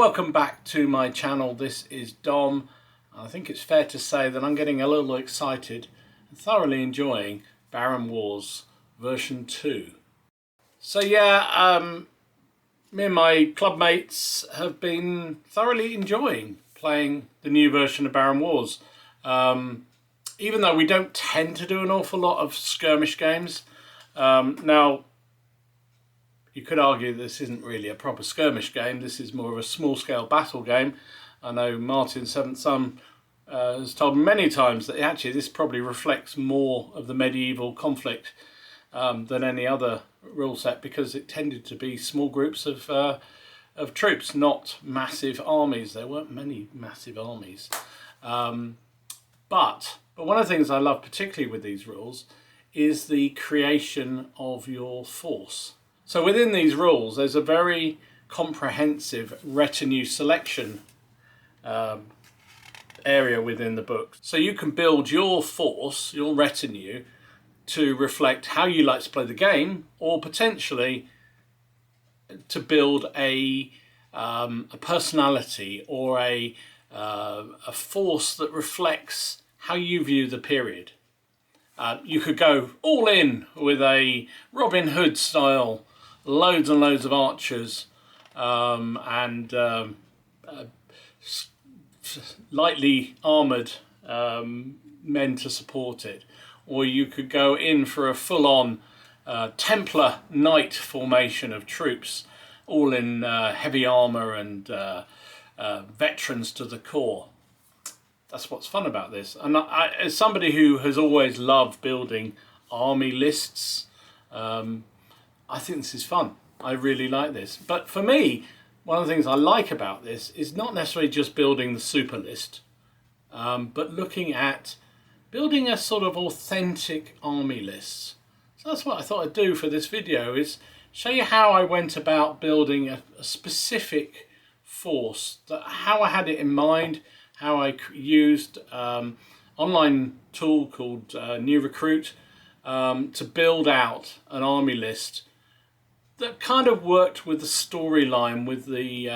welcome back to my channel. This is Dom. I think it's fair to say that I'm getting a little excited and thoroughly enjoying Baron Wars version 2. So yeah, me and my club mates have been thoroughly enjoying playing the new version of Baron Wars. Even though we don't tend to do an awful lot of skirmish games. Now, you could argue this isn't really a proper skirmish game. This is more of a small-scale battle game. I know Martin Seventh Son has told me many times that actually this probably reflects more of the medieval conflict than any other rule set, because it tended to be small groups of troops, not massive armies. There weren't many massive armies. But one of the things I love particularly with these rules is the creation of your force. So within these rules, there's a very comprehensive retinue selection area within the book. So you can build your force, your retinue, to reflect how you like to play the game, or potentially to build a personality or a force that reflects how you view the period. You could go all in with a Robin Hood style, loads and loads of archers and lightly armoured men to support it. Or you could go in for a full-on Templar Knight formation of troops, all in heavy armour and veterans to the core. That's what's fun about this. And as somebody who has always loved building army lists, I think this is fun. I really like this. But for me, one of the things I like about this is not necessarily just building the super list, but looking at building a sort of authentic army list. So that's what I thought I'd do for this video, is show you how I went about building a specific force, how I had it in mind, how I used online tool called New Recruit to build out an army list that kind of worked with the storyline, with the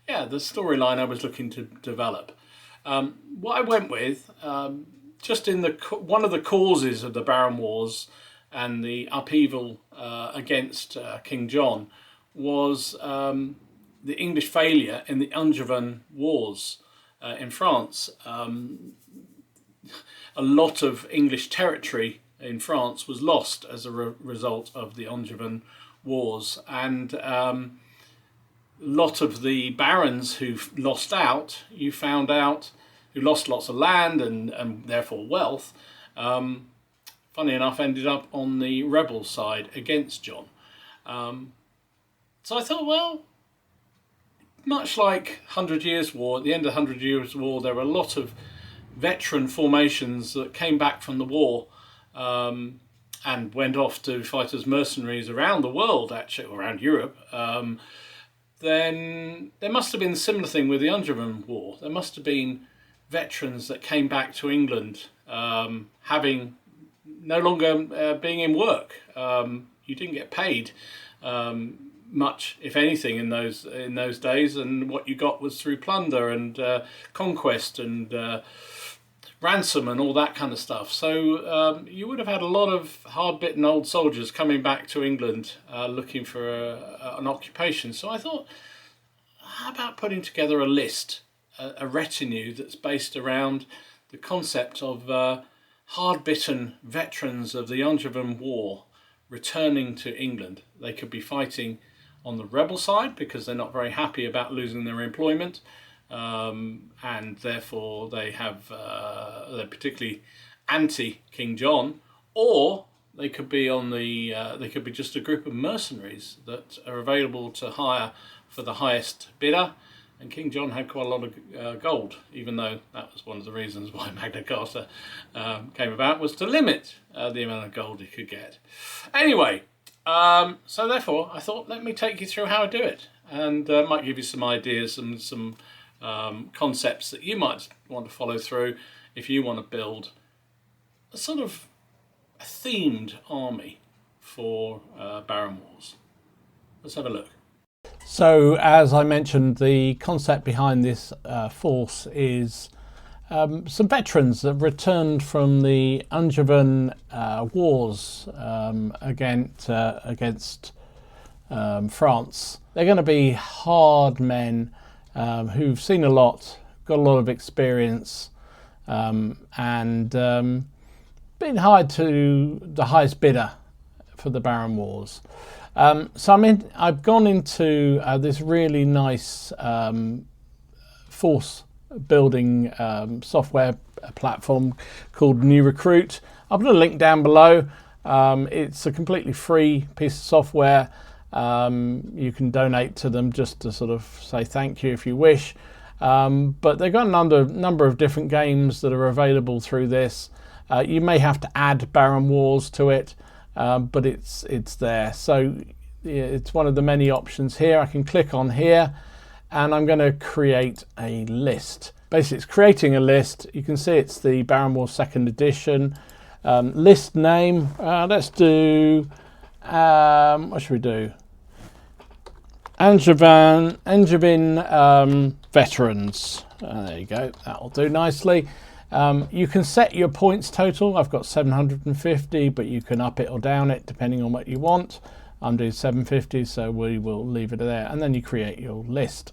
storyline I was looking to develop. What I went with, just in one of the causes of the Baron Wars and the upheaval against King John, was the English failure in the Angevin Wars in France. A lot of English territory in France was lost as a result of the Angevin Wars, and a lot of the barons who lost out, who lost lots of land and therefore wealth, funny enough, ended up on the rebel side against John. So I thought, well, much like 100 Years' War, at the end of 100 Years' War, there were a lot of veteran formations that came back from the war and went off to fight as mercenaries around the world, actually, around Europe. Then there must have been a similar thing with the Angevin War. There must have been veterans that came back to England having no longer being in work. You didn't get paid much, if anything, in those days, and what you got was through plunder and conquest and ransom and all that kind of stuff. So you would have had a lot of hard-bitten old soldiers coming back to England looking for an occupation. So I thought, how about putting together a list, a retinue that's based around the concept of hard-bitten veterans of the Angevin War returning to England. They could be fighting on the rebel side because they're not very happy about losing their employment, and therefore they're particularly anti-King John, or they could be they could be just a group of mercenaries that are available to hire for the highest bidder. And King John had quite a lot of gold, even though that was one of the reasons why Magna Carta came about, was to limit the amount of gold he could get. Anyway, so therefore I thought, let me take you through how I do it, and might give you some ideas and some concepts that you might want to follow through if you want to build a sort of a themed army for Baron Wars. Let's have a look. So, as I mentioned, the concept behind this force is some veterans that returned from the Angevin wars against France. They're going to be hard men who've seen a lot, got a lot of experience, and been hired to the highest bidder for the Baron Wars. So I've gone into this really nice force building software platform called New Recruit. I'll put a link down below. It's a completely free piece of software. You can donate to them just to sort of say thank you if you wish. But they've got a number of different games that are available through this. You may have to add Baron Wars to it, but it's there. So it's one of the many options here. I can click on here and I'm going to create a list. Basically, it's creating a list. You can see it's the Baron Wars 2nd edition. List name, let's do, what should we do? Angevin veterans. There you go, that'll do nicely. You can set your points total. I've got 750, but you can up it or down it depending on what you want. I'm doing 750, so we will leave it there. And then you create your list.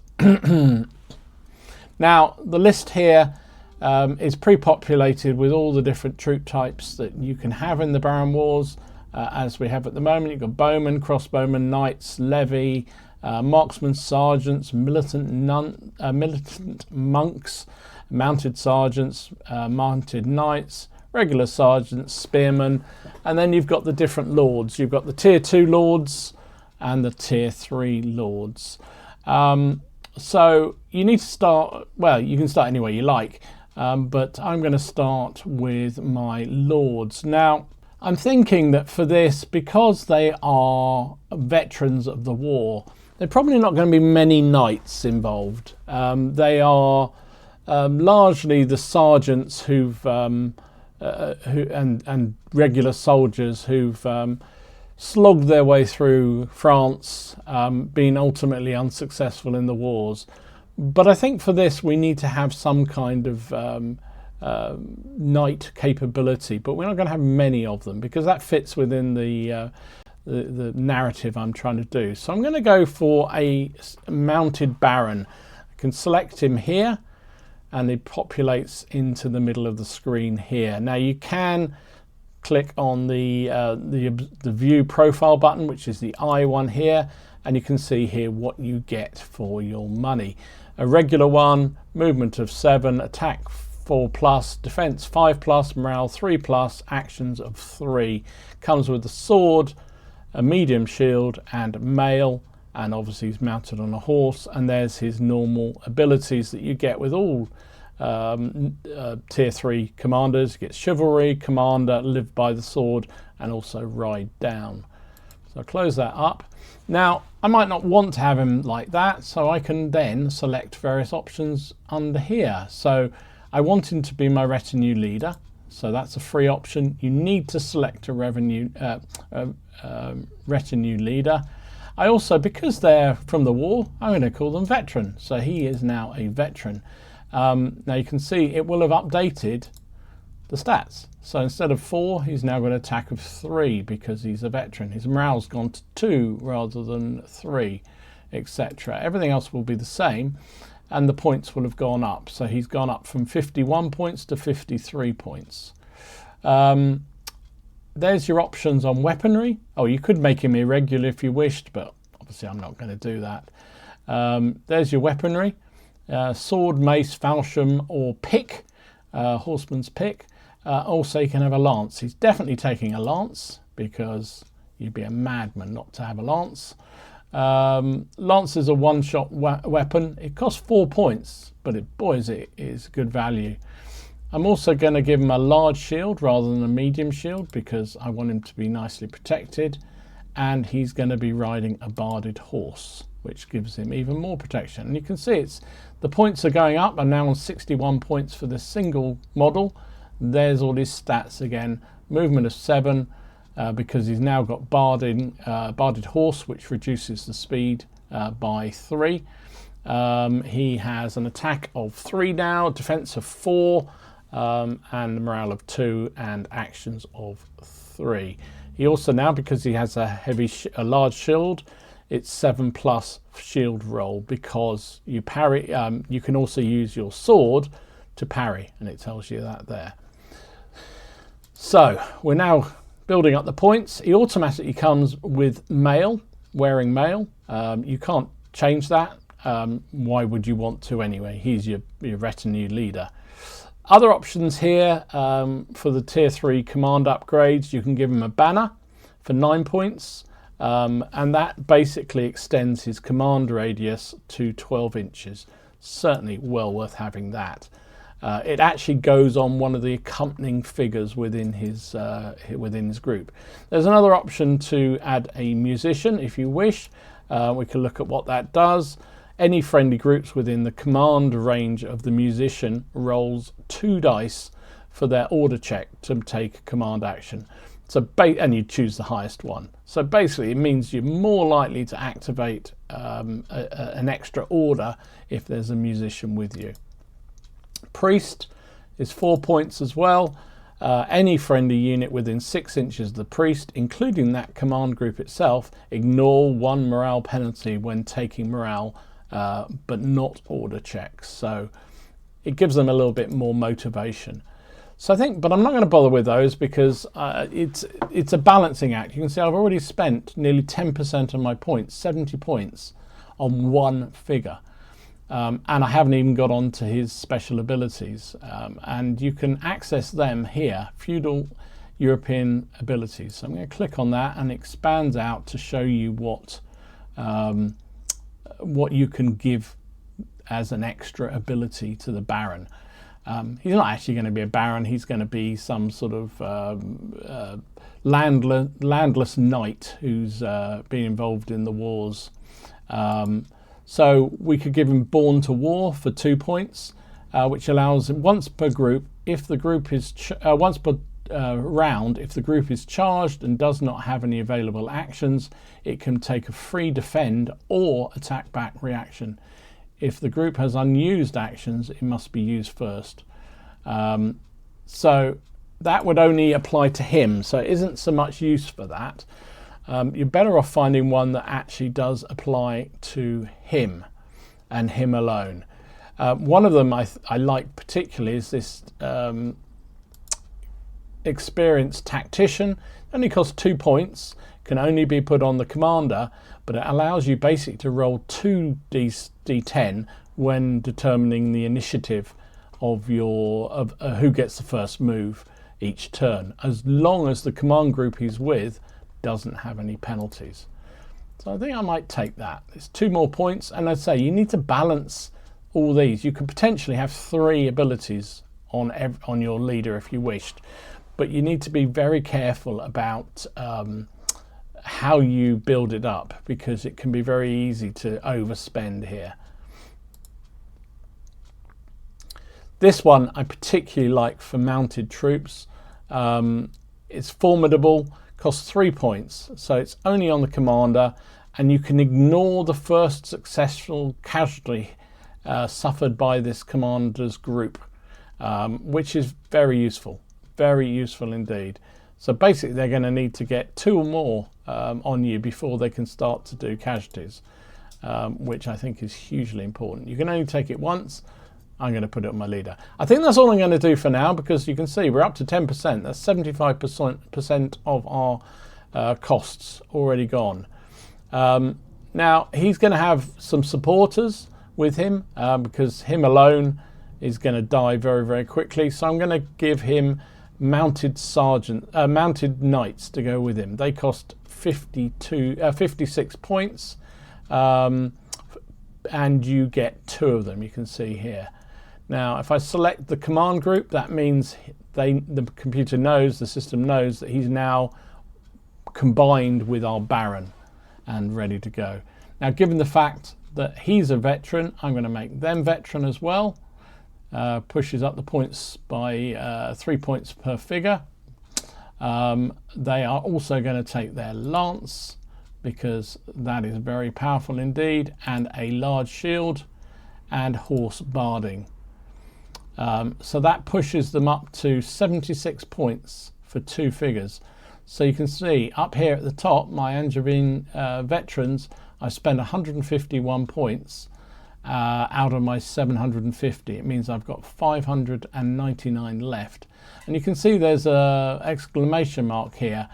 Now, the list here is pre-populated with all the different troop types that you can have in the Baron Wars. As we have at the moment, you've got bowmen, crossbowmen, knights, levy, marksmen, sergeants, militant monks, mounted sergeants, mounted knights, regular sergeants, spearmen, and then you've got the different lords. You've got the tier 2 lords and the tier 3 lords. So you need to start, well, you can start any way you like, but I'm going to start with my lords. Now, I'm thinking that for this, because they are veterans of the war, they're probably not going to be many knights involved. They are largely the sergeants and regular soldiers who've slogged their way through France, been ultimately unsuccessful in the wars. But I think for this we need to have some kind of knight capability, but we're not going to have many of them because that fits within the narrative I'm trying to do. So I'm going to go for a mounted baron. I can select him here and it populates into the middle of the screen here. Now you can click on the view profile button, which is the I one here, and you can see here what you get for your money. A regular one, movement of 7, attack 4+, defense 5+, morale 3+, actions of 3. Comes with a sword, a medium shield and mail, and obviously he's mounted on a horse, and there's his normal abilities that you get with all tier 3 commanders. You get chivalry, commander, live by the sword, and also ride down. So I'll close that up. Now I might not want to have him like that, so I can then select various options under here. So I want him to be my retinue leader, so that's a free option. You need to select a retinue leader. I also, because they're from the war, I'm going to call them veteran. So he is now a veteran. Now you can see it will have updated the stats. So instead of 4, he's now got an attack of 3 because he's a veteran. His morale's gone to 2 rather than 3, etc. Everything else will be the same, and the points will have gone up. So he's gone up from 51 points to 53 points. There's your options on weaponry. Oh, you could make him irregular if you wished, but obviously I'm not going to do that. There's your weaponry. Sword, mace, falchion, or pick, horseman's pick. Also, you can have a lance. He's definitely taking a lance because you'd be a madman not to have a lance. Lance is a one-shot weapon. It costs 4 points, but it is good value. I'm also going to give him a large shield rather than a medium shield because I want him to be nicely protected, and he's going to be riding a barded horse, which gives him even more protection. And you can see the points are going up. I'm now on 61 points for this single model. There's all his stats again. Movement of 7 because he's now got barded horse, which reduces the speed by 3. He has an attack of 3 now, defense of 4, and a morale of 2, and actions of 3. He also now, because he has a large shield, it's 7+ shield roll, because you parry. You can also use your sword to parry, and it tells you that there. So we're now building up the points. He automatically comes with mail, wearing mail. You can't change that. Why would you want to anyway? He's your retinue leader. Other options here for the tier 3 command upgrades, you can give him a banner for 9 points, and that basically extends his command radius to 12 inches. Certainly well worth having that. It actually goes on one of the accompanying figures within his group. There's another option to add a musician if you wish. We can look at what that does. Any friendly groups within the command range of the musician rolls 2 dice for their order check to take a command action. And you choose the highest one. So basically it means you're more likely to activate an extra order if there's a musician with you. Priest is 4 points as well. Any friendly unit within 6 inches of the priest, including that command group itself, ignore 1 morale penalty when taking morale, but not order checks. So it gives them a little bit more motivation. So I think, but I'm not going to bother with those because it's a balancing act. You can see I've already spent nearly 10% of my points, 70 points, on one figure. And I haven't even got on to his special abilities. And you can access them here, Feudal European abilities. So I'm going to click on that, and it expands out to show you what you can give as an extra ability to the Baron. He's not actually going to be a Baron, he's going to be some sort of landless knight who's been involved in the wars. So we could give him Born to War for 2 points, which allows once per group, if the group is once per round, if the group is charged and does not have any available actions, it can take a free defend or attack back reaction. If the group has unused actions, it must be used first. So that would only apply to him, so it isn't so much use for that. You're better off finding one that actually does apply to him and him alone. One of them I like particularly is this experienced tactician. It only costs 2 points, can only be put on the commander, but it allows you basically to roll 2 d10 when determining the initiative of who gets the first move each turn, as long as the command group he's with doesn't have any penalties. So I think I might take that. It's 2 more points, and I'd say you need to balance all these. You could potentially have 3 abilities on your leader if you wished, but you need to be very careful about how you build it up, because it can be very easy to overspend here. This one I particularly like for mounted troops. It's formidable, costs 3 points, so it's only on the commander, and you can ignore the first successful casualty suffered by this commander's group, which is very useful indeed. So basically they're going to need to get 2 or more on you before they can start to do casualties, which I think is hugely important. You can only take it once. I'm going to put it on my leader. I think that's all I'm going to do for now, because you can see we're up to 10%. That's 75% of our costs already gone. Now he's going to have some supporters with him, because him alone is going to die very, very quickly. So I'm going to give him mounted knights to go with him. They cost 56 points, and you get 2 of them. You can see here. Now, if I select the command group, that means the computer knows, the system knows that he's now combined with our Baron and ready to go. Now, given the fact that he's a veteran, I'm going to make them veteran as well. Pushes up the points by 3 points per figure. They are also going to take their lance, because that is very powerful indeed, and a large shield and horse barding. So that pushes them up to 76 points for 2 figures. So you can see up here at the top, my Angevin veterans, I spent 151 points out of my 750. It means I've got 599 left. And you can see there's a exclamation mark here.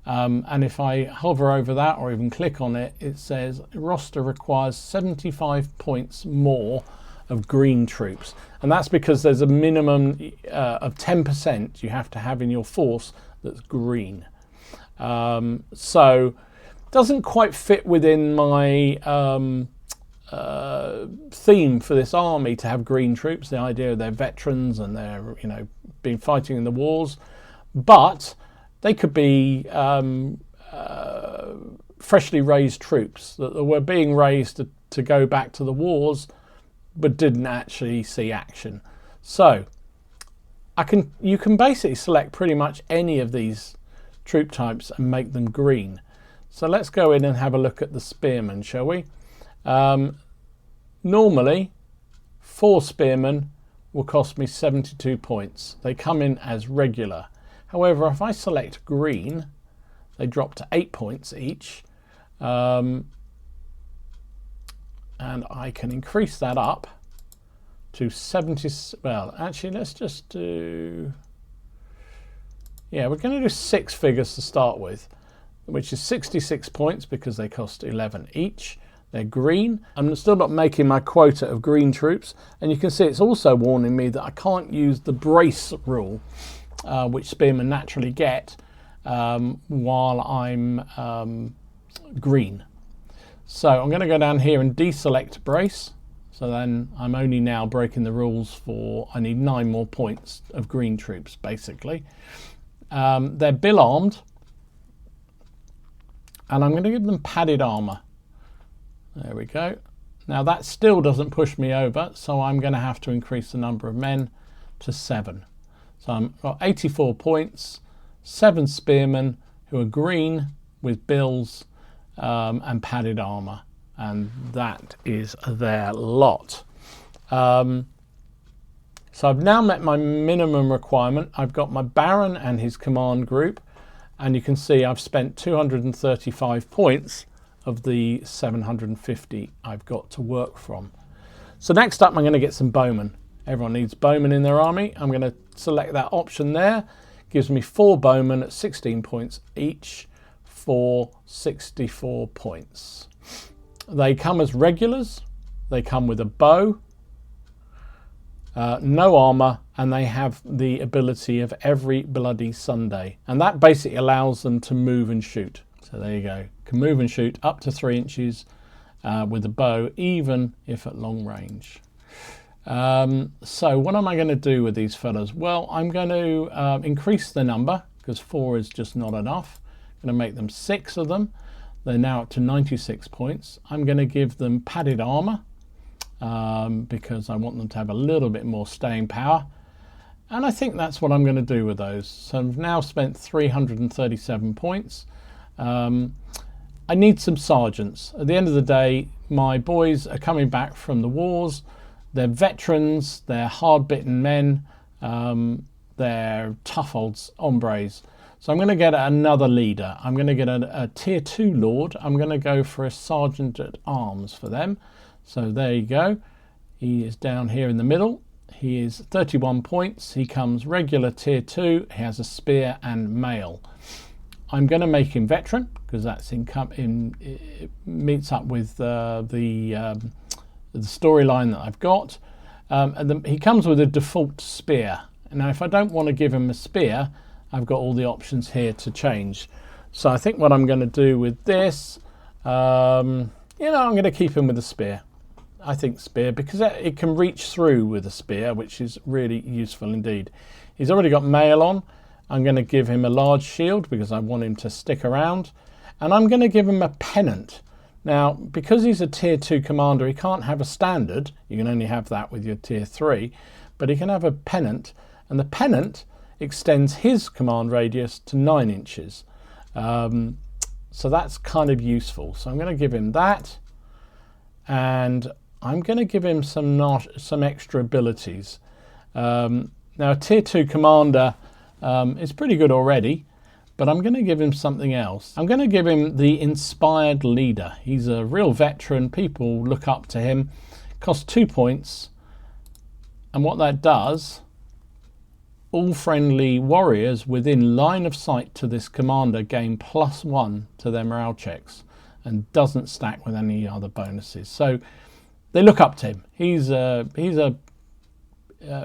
And if I hover over that or even click on it, it says roster requires 75 points more of green troops. And that's because there's a minimum of 10% you have to have in your force that's green. So doesn't quite fit within my theme for this army to have green troops, the idea of they're veterans and they're, you know, been fighting in the wars, but they could be freshly raised troops that were being raised to go back to the wars but didn't actually see action. So you can basically select pretty much any of these troop types and make them green. So let's go in and have a look at the spearmen, shall we? Normally 4 spearmen will cost me 72 points. They come in as regular. However, if I select green, they drop to 8 points each. And I can increase that up to 70. Well, actually, let's just do, yeah, we're going to do 6 figures to start with, which is 66 points because they cost 11 each. They're green. I'm still not making my quota of green troops, and you can see it's also warning me that I can't use the brace rule, which spearmen naturally get while I'm green. So I'm going to go down here and deselect brace. So then I'm only now breaking the rules for, I need 9 more points of green troops, basically. They're bill armed, and I'm going to give them padded armor. There we go. Now that still doesn't push me over, so I'm going to have to increase the number of men to 7. So I've got 84 points, 7 spearmen who are green with bills and padded armor, and that is their lot. So I've now met my minimum requirement. I've got my Baron and his command group, and you can see I've spent 235 points of the 750 I've got to work from. So next up I'm going to get some bowmen. Everyone needs bowmen in their army. I'm going to select that option there. Gives me 4 bowmen at 16 points each for 64 points. They come as regulars. They come with a bow, no armor, and they have the ability of every bloody Sunday. And that basically allows them to move and shoot. So there you go. Can move and shoot up to 3 inches with a bow, even if at long range. So what am I going to do with these fellas? Well, I'm going to increase the number because 4 is just not enough. I'm going to make them 6 of them. They're now up to 96 points. I'm going to give them padded armor because I want them to have a little bit more staying power. And I think that's what I'm going to do with those. So I've now spent 337 points. I need some sergeants. At the end of the day, my boys are coming back from the wars. They're veterans, they're hard-bitten men, they're tough old hombres. So I'm going to get another leader. I'm going to get a tier 2 lord. I'm going to go for a sergeant at arms for them. So there you go. He is down here in the middle. He is 31 points. He comes regular tier 2. He has a spear and mail. I'm going to make him veteran because that's it meets up with the storyline that I've got. He comes with a default spear. Now, if I don't want to give him a spear, I've got all the options here to change. So I think what I'm going to do with this, I'm going to keep him with a spear. I think spear, because it can reach through with a spear, which is really useful indeed. He's already got mail on. I'm going to give him a large shield because I want him to stick around. And I'm going to give him a pennant. Now, because he's a tier 2 commander, he can't have a standard. You can only have that with your tier 3. But he can have a pennant. And the pennant extends his command radius to 9 inches. So that's kind of useful. So I'm going to give him that, and I'm going to give him some extra abilities. Now a tier 2 commander is pretty good already, but I'm going to give him something else. I'm going to give him the Inspired Leader. He's a real veteran. People look up to him. Costs 2 points. And what that does, all friendly warriors within line of sight to this commander gain +1 to their morale checks and doesn't stack with any other bonuses. So they look up to him. He's a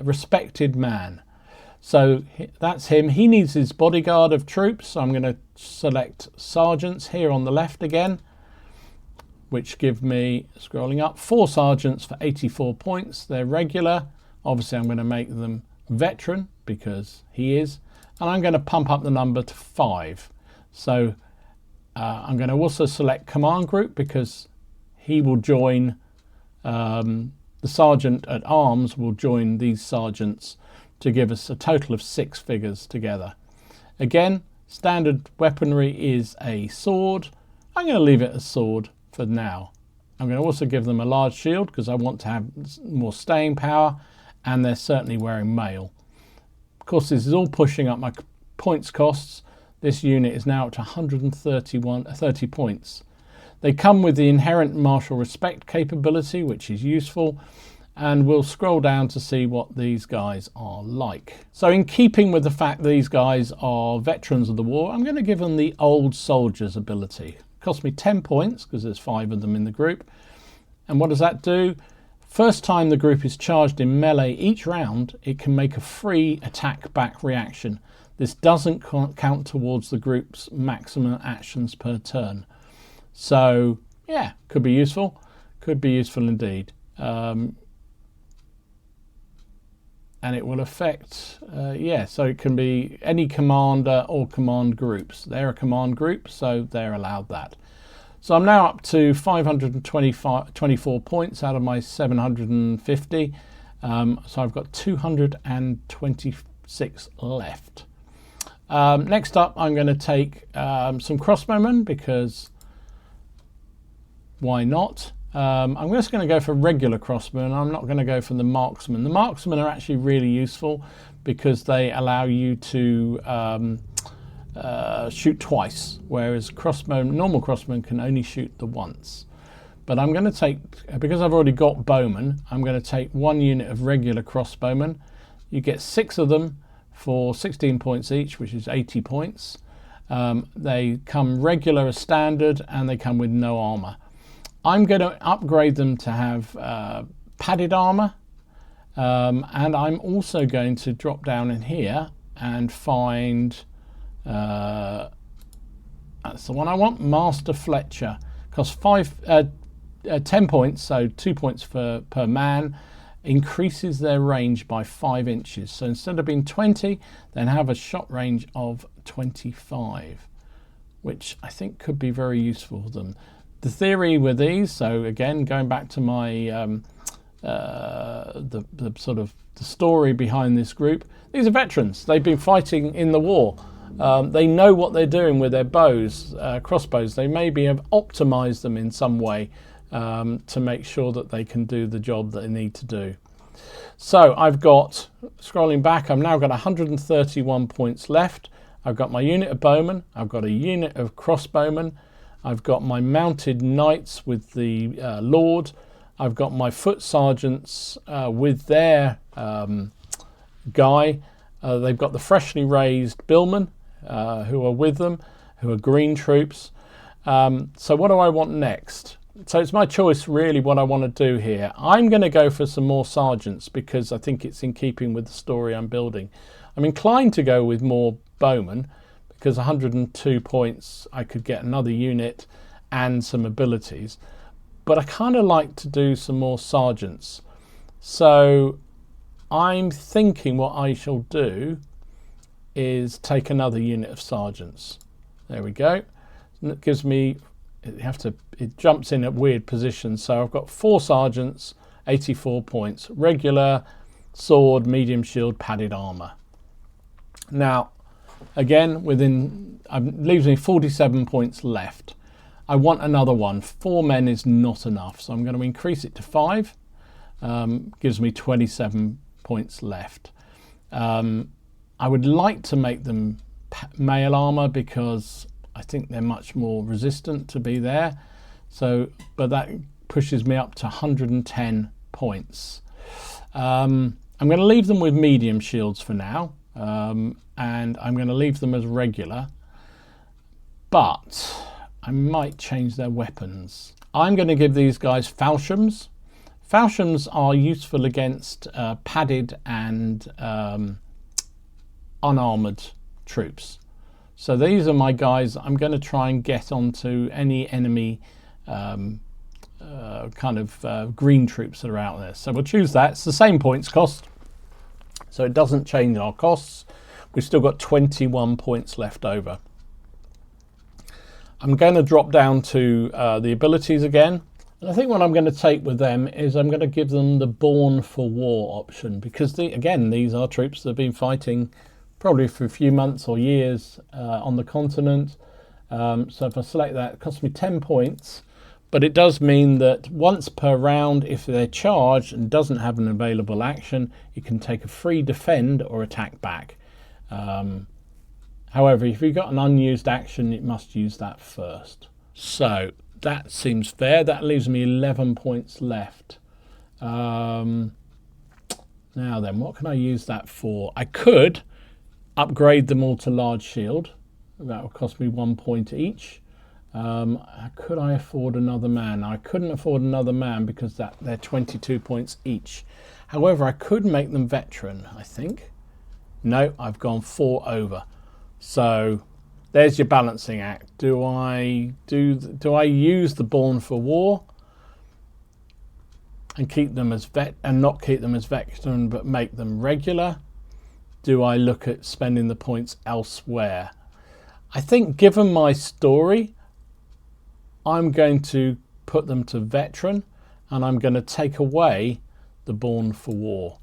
respected man. So that's him. He needs his bodyguard of troops. So I'm going to select sergeants here on the left again, which give me, scrolling up, 4 sergeants for 84 points. They're regular. Obviously, I'm going to make them veteran because he is. And I'm going to pump up the number to 5. So I'm going to also select command group because he will join, the sergeant at arms will join these sergeants to give us a total of 6 figures together. Again, standard weaponry is a sword. I'm going to leave it as sword for now. I'm going to also give them a large shield because I want to have more staying power, and they're certainly wearing mail. Of course, this is all pushing up my points costs. This unit is now up to 30 points. They come with the inherent martial respect capability, which is useful. And we'll scroll down to see what these guys are like. So in keeping with the fact these guys are veterans of the war, I'm going to give them the Old Soldiers ability. It costs me 10 points because there's 5 of them in the group. And what does that do? First time the group is charged in melee each round, it can make a free attack back reaction. This doesn't count towards the group's maximum actions per turn. So yeah, could be useful. Could be useful indeed. And it will affect, so it can be any commander or command groups. They're a command group, so they're allowed that. So I'm now up to 524 points out of my 750. So I've got 226 left. Next up, I'm going to take some crossbowmen because why not? I'm just going to go for regular crossbowmen. I'm not going to go for the marksmen. The marksmen are actually really useful because they allow you to shoot twice, whereas normal crossbowmen can only shoot the once. But I'm going to take, because I've already got bowmen, I'm going to take 1 unit of regular crossbowmen. You get 6 of them for 16 points each, which is 80 points. They come regular as standard and they come with no armor. I'm going to upgrade them to have padded armor, and I'm also going to drop down in here and find, that's the one I want, Master Fletcher. Costs 10 points, so 2 points per man, increases their range by 5 inches. So instead of being 20, then have a shot range of 25, which I think could be very useful for them. The theory with these, so again, going back to my the story behind this group, these are veterans. They've been fighting in the war. They know what they're doing with their bows, crossbows. They maybe have optimized them in some way to make sure that they can do the job that they need to do. So I've got, scrolling back, I've now got 131 points left. I've got my unit of bowmen. I've got a unit of crossbowmen. I've got my mounted knights with the Lord. I've got my foot sergeants with their guy. They've got the freshly raised billmen who are with them, who are green troops. So what do I want next? So it's my choice really what I want to do here. I'm going to go for some more sergeants because I think it's in keeping with the story I'm building. I'm inclined to go with more bowmen, because 102 points I could get another unit and some abilities, but I kind of like to do some more sergeants. So I'm thinking what I shall do is take another unit of sergeants. There we go. And it gives me, it jumps in at weird positions. So I've got 4 sergeants, 84 points, regular, sword, medium shield, padded armor. Now, Again, leaves me 47 points left. I want another one. 4 men is not enough, so I'm going to increase it to 5. Gives me 27 points left. I would like to make them mail armor because I think they're much more resistant to be there. So, but that pushes me up to 110 points. I'm going to leave them with medium shields for now, and I'm going to leave them as regular, but I might change their weapons. I'm going to give these guys falchions. Falchions are useful against padded and unarmored troops. So these are my guys I'm going to try and get onto any enemy green troops that are out there. So we'll choose that. It's the same points cost, so it doesn't change our costs. We've still got 21 points left over. I'm going to drop down to the abilities again. And I think what I'm going to take with them is I'm going to give them the Born for War option, because these are troops that have been fighting probably for a few months or years on the continent. So if I select that, it costs me 10 points, but it does mean that once per round, if they're charged and doesn't have an available action, it can take a free defend or attack back. However, if you've got an unused action, it must use that first. So that seems fair. That leaves me 11 points left. Now then, what can I use that for? I could upgrade them all to large shield. That would cost me 1 point each. Could I afford another man? I couldn't afford another man because they're 22 points each. However, I could make them veteran, I think. No, I've gone 4 over. So there's your balancing act. Do I use the Born for War and keep them as not keep them as veteran but make them regular? Do I look at spending the points elsewhere? I think given my story, I'm going to put them to veteran, and I'm going to take away the Born for War.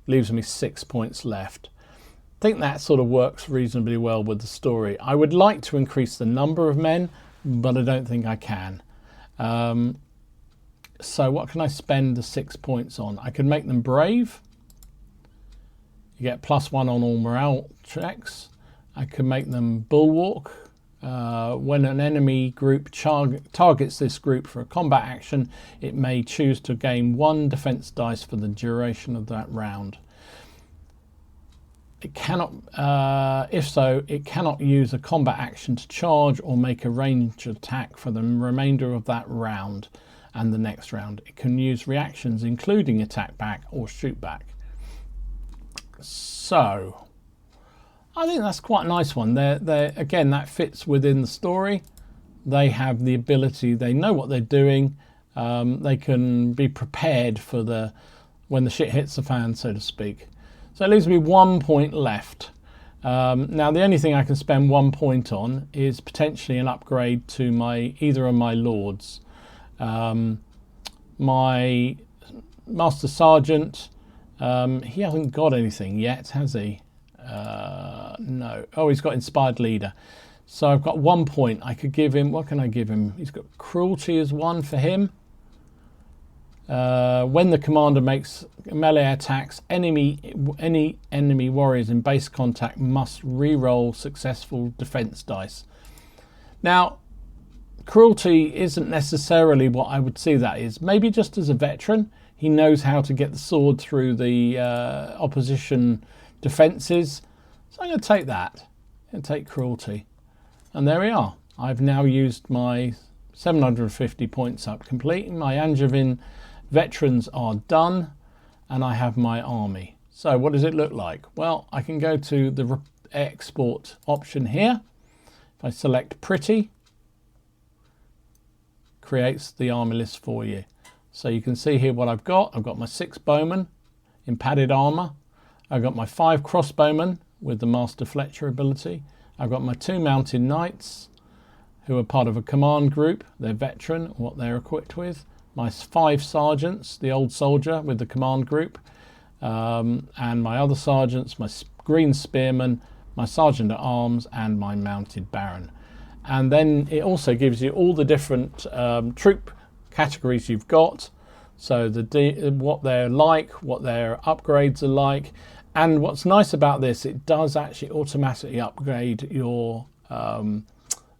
Leaves me 6 points left. I think that sort of works reasonably well with the story. I would like to increase the number of men, but I don't think I can. So what can I spend the 6 points on? I could make them brave. You get +1 on all morale checks. I can make them bulwark. When an enemy group targets this group for a combat action, it may choose to gain 1 defense dice for the duration of that round. It cannot, if so, it cannot use a combat action to charge or make a ranged attack for the remainder of that round and the next round. It can use reactions including attack back or shoot back. So I think that's quite a nice one. Again, that fits within the story. They have the ability, they know what they're doing. They can be prepared for when the shit hits the fan, so to speak. So it leaves me 1 point left. Now the only thing I can spend 1 point on is potentially an upgrade to either of my lords. My Master Sergeant, he hasn't got anything yet, has he? No. Oh, he's got Inspired Leader. So I've got 1 point. I could give him, what can I give him? He's got Cruelty as 1 for him. When the commander makes melee attacks, any enemy warriors in base contact must re-roll successful defense dice. Now, Cruelty isn't necessarily what I would see that is. Maybe just as a veteran, he knows how to get the sword through the opposition defences. So I'm going to take that and take Cruelty. And there we are. I've now used my 750 points up complete. My Angevin veterans are done, and I have my army. So what does it look like? Well, I can go to the export option here. If I select pretty, creates the army list for you. So you can see here what I've got. I've got my 6 bowmen in padded armour. I've got my 5 crossbowmen with the Master Fletcher ability. I've got my 2 mounted knights who are part of a command group. They're veteran, what they're equipped with. My 5 sergeants, the old soldier with the command group. And my other sergeants, my green spearmen, my Sergeant at Arms and my Mounted Baron. And then it also gives you all the different troop categories you've got. So what they're like, what their upgrades are like. And what's nice about this, it does actually automatically upgrade your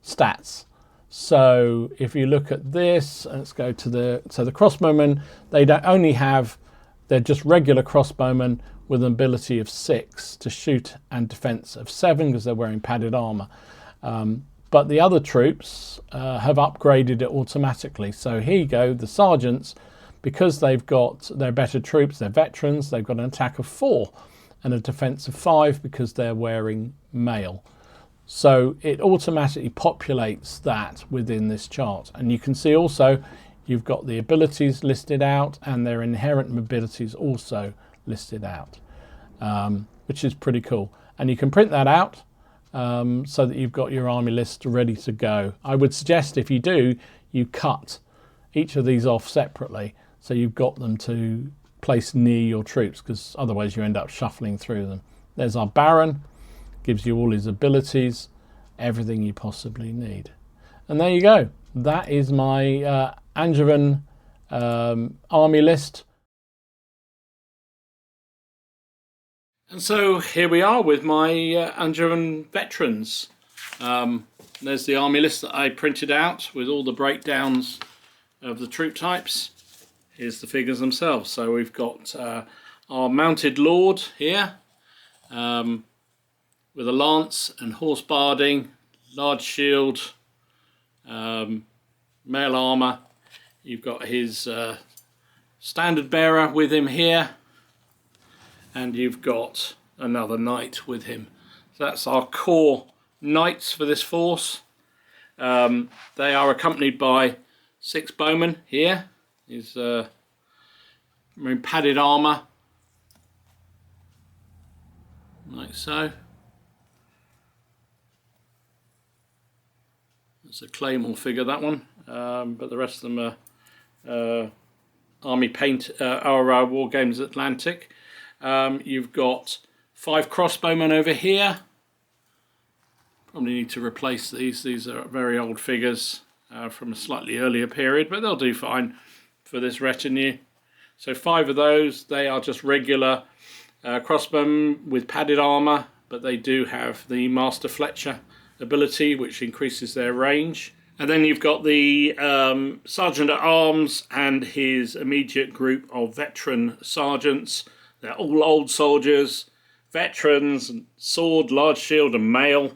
stats. So if you look at this, let's go to the crossbowmen, they don't only have, they're just regular crossbowmen with an ability of 6 to shoot and defense of 7 because they're wearing padded armor. But the other troops have upgraded it automatically. So here you go, the sergeants, because they're better troops, they're veterans, they've got an attack of 4 and a defense of 5 because they're wearing mail. So it automatically populates that within this chart. And you can see also you've got the abilities listed out and their inherent abilities also listed out, which is pretty cool. And you can print that out so that you've got your army list ready to go. I would suggest if you do, you cut each of these off separately so you've got them to place near your troops, because otherwise you end up shuffling through them. There's our Baron, gives you all his abilities, everything you possibly need. And there you go. That is my Angevin army list. And so here we are with my Angevin veterans. There's the army list that I printed out with all the breakdowns of the troop types. Here's the figures themselves. So we've got our mounted lord here with a lance and horse barding, large shield, mail armour. You've got his standard bearer with him here, and you've got another knight with him. So that's our core knights for this force. They are accompanied by 6 bowmen here. He's in padded armour, like so. It's a claymore figure, that one, but the rest of them are Army Paint, Wargames Atlantic. You've got 5 crossbowmen over here. Probably need to replace these. These are very old figures from a slightly earlier period, but they'll do fine for this retinue. So 5 of those. They are just regular crossbowmen with padded armour, but they do have the Master Fletcher ability, which increases their range. And then you've got the Sergeant at Arms and his immediate group of veteran sergeants. They're all old soldiers, veterans, sword, large shield and mail.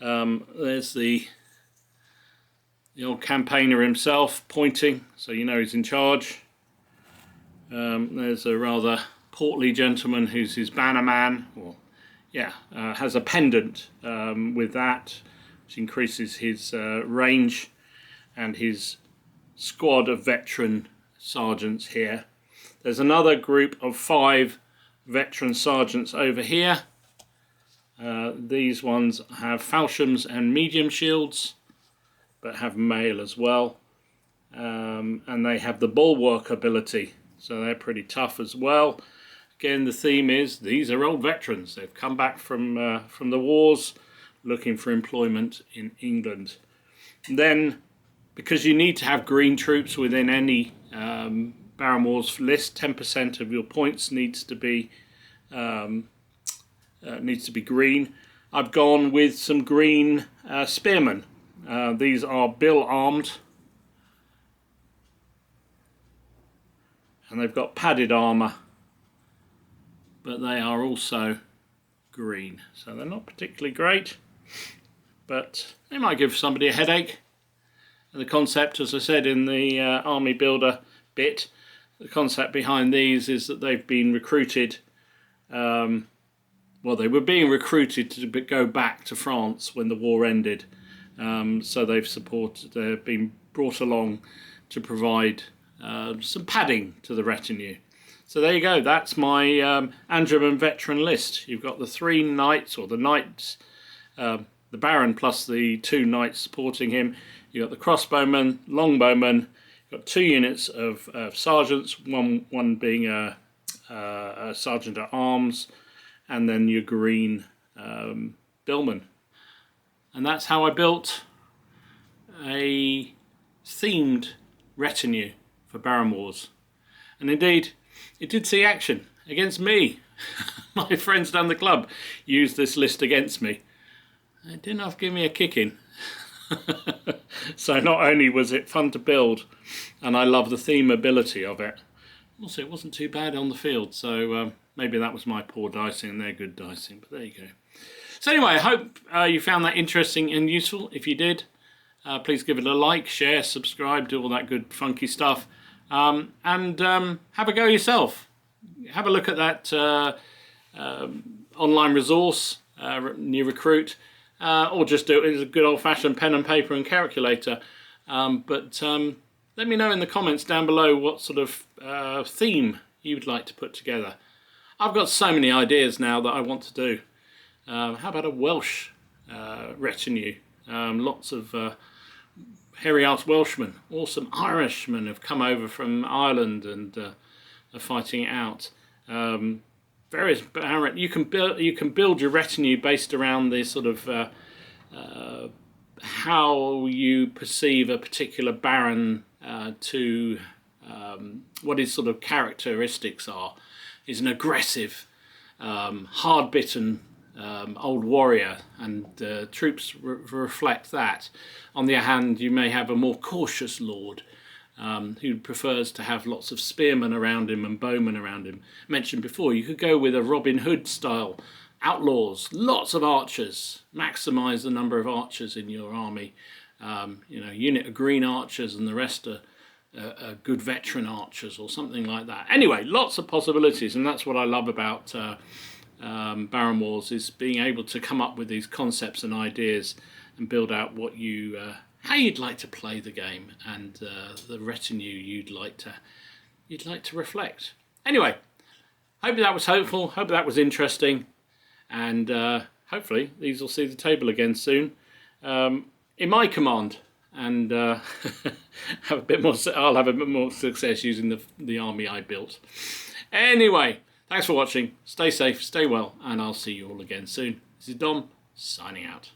There's the old campaigner himself pointing, so you know he's in charge. There's a rather portly gentleman who's his bannerman, or has a pendant with that, which increases his range, and his squad of veteran sergeants here. There's another group of 5 veteran sergeants over here. These ones have falchions and medium shields, but have mail as well. And they have the bulwark ability, so they're pretty tough as well. Again, the theme is these are old veterans. They've come back from the wars, looking for employment in England. And then, because you need to have green troops within any Baron Wars list, 10% of your points needs to be green. I've gone with some green spearmen. These are bill armed, and they've got padded armour, but they are also green, so they're not particularly great, but they might give somebody a headache. And the concept, as I said in the army builder bit, the concept behind these is that they've been recruited, they were being recruited to go back to France when the war ended, so they've been brought along to provide some padding to the retinue. So there you go, that's my Angevin veteran list. You've got the 3 knights, or the knights, the Baron plus the 2 knights supporting him. You've got the crossbowmen, longbowmen, you've got 2 units of sergeants, one being a sergeant at arms, and then your green Billman. And that's how I built a themed retinue for Baron Wars. And indeed, it did see action against me. My friends down the club used this list against me. It did not give me a kicking. So not only was it fun to build, and I love the theme ability of it, also it wasn't too bad on the field. So maybe that was my poor dicing and their good dicing, but there you go. So anyway, I hope you found that interesting and useful. If you did, please give it a like, share, subscribe, do all that good funky stuff. And have a go yourself. Have a look at that online resource, New Recruit, or just do it as a good old-fashioned pen and paper and calculator. But let me know in the comments down below what sort of theme you would like to put together. I've got so many ideas now that I want to do. How about a Welsh retinue? Lots of hairy-ass Welshmen, or some Irishmen have come over from Ireland and are fighting it out. Various Baron, you can build your retinue based around the sort of how you perceive a particular Baron to what his sort of characteristics are. He's an aggressive, hard-bitten old warrior, and troops reflect that. On the other hand, you may have a more cautious lord who prefers to have lots of spearmen around him and bowmen around him. Mentioned before, you could go with a Robin Hood style outlaws, lots of archers, maximise the number of archers in your army. Unit of green archers and the rest are good veteran archers or something like that. Anyway, lots of possibilities, and that's what I love about Baron Wars, is being able to come up with these concepts and ideas and build out what you how you'd like to play the game, and the retinue you'd like to reflect. Anyway, hope that was helpful, hope that was interesting, and hopefully these will see the table again soon in my command, and I'll have a bit more success using the army I built. Anyway, thanks for watching, stay safe, stay well, and I'll see you all again soon. This is Dom, signing out.